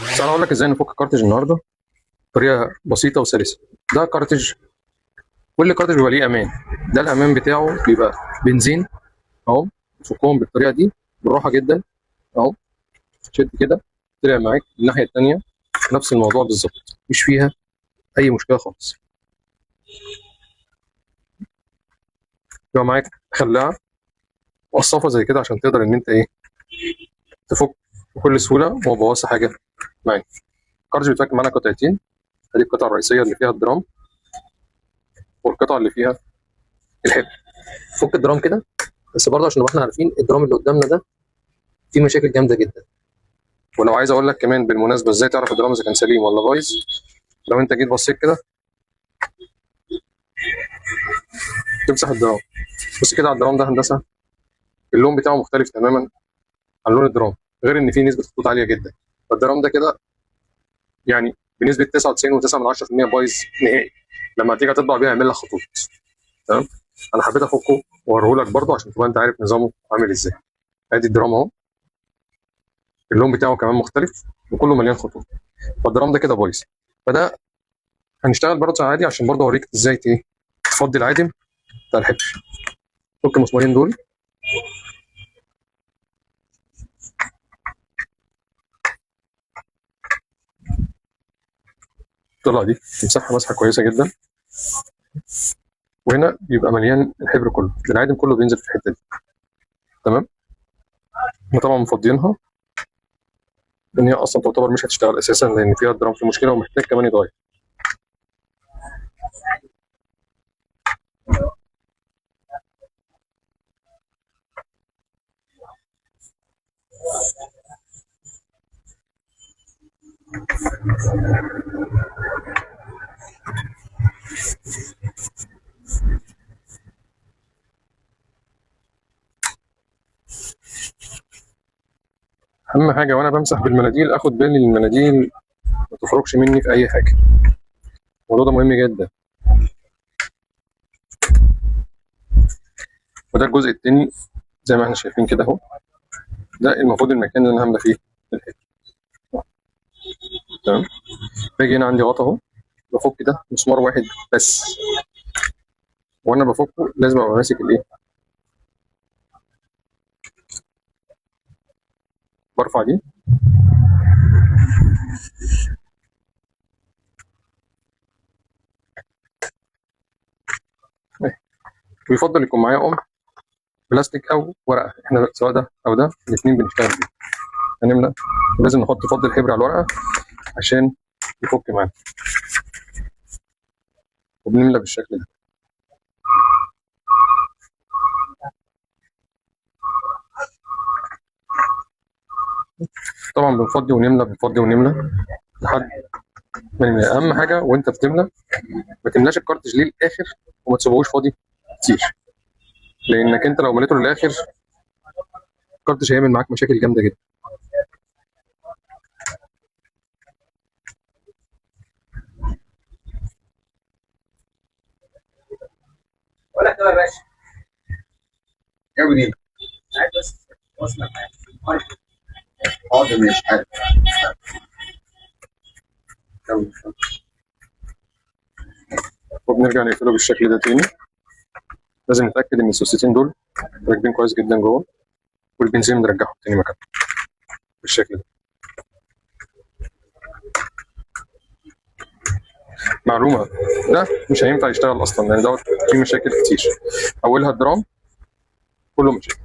بس انا هقول لك ازاي نفك كارتج النهارده بطريقه بسيطه وسلسه. ده كارتج، كل كارتج بيبقى ليه امان. ده الامان بتاعه بيبقى بنزين اهو. تفكهم بالطريقه دي بالراحه جدا اهو. شد كده طلع معاك الناحيه الثانيه نفس الموضوع بالظبط، مش فيها اي مشكله خالص. يبقى معاك خلاعه وقصافه زي كده عشان تقدر ان انت ايه تفك بكل سهوله وما تبوظش حاجه معاك. الكارتج بيتفك معانا قطعتين، ادي القطعه الرئيسيه اللي فيها الدرام والقطعه اللي فيها الحبر. فك الدرام كده، بس برضه عشان نبقى احنا عارفين الدرام اللي قدامنا ده فيه مشاكل جامده جدا. ولو عايز اقول لك كمان بالمناسبه ازاي تعرف الدرام اذا كان سليم ولا بايظ، لو انت جيت بصيت كده تمسح الدرام، بص كده على الدرام ده هندسه، اللون بتاعه مختلف تماما عن لون الدرام، غير ان فيه نسبه خطوط عاليه جدا. فالدرام ده كده يعني بنسبه 99.9% بايظ نهائي. لما تيجي تطبع بيها يعمل لك خطوط. تمام. انا حبيت افكه واوريه لك برضه عشان تبقى انت عارف نظامه عامل ازاي. ادي الدرام اهو، اللون بتاعه كمان مختلف وكله مليان خطوط. فالدرام ده كده بايظ. فده هنشتغل برضه عادي عشان برضه اوريك ازاي تفضي العادم بتاع الحبر. فك المسمارين دول، الطلعه دي تمسحها مسحه كويسه جدا، وهنا بيبقى مليان الحبر كله، العادم كله بينزل في الحته دي. تمام. احنا طبعا مفضيينها لان هي اصلا تعتبر مش هتشتغل اساسا لان فيها الدرام في مشكله ومحتاج كمان يتغير. اهم حاجه وانا بمسح بالمناديل اخد بالي ان المناديل ما تخرجش مني في اي حاجه. الموضوع ده مهم جدا. وده الجزء التاني زي ما احنا شايفين كده اهو، ده المفروض المكان اللي انا هملى فيه الحبر. تمام. باجي هنا عندي غطا اهو، بفك ده مسمار واحد بس، وانا بفكه لازم ابقى ماسك الايه، برفع دي اهي. ويفضل يكون معايا بلاستيك او ورقه، احنا سواء ده او ده الاثنين بنشتغل بيه. هنملى ولازم نحط فضل الحبر على الورقه عشان يفك معانا، وبنملى بالشكل ده. طبعا بنفضي ونملى بنفضي ونملى لحد ما نملى. اهم حاجه وانت بتملى ما تملاش الكارتج ليه الاخر وما تسيبهوش فاضي كتير، لانك انت لو مليته للاخر الكارتج هيعمل معاك مشاكل جامده جدا. ولا كده يا باشا يا منين عايز بس واسمع معاك حاضر مش عارف. وبنرجع نقفله بالشكل ده تاني. لازم نتاكد ان السوستين دول راكبين كويس جدا جوه، والبنزين نرجعهم تاني مكانه بالشكل ده. معلومه، ده مش هينفع يشتغل اصلا لان دوت فيه مشاكل كتير، اولها الدرام كله مشاكل.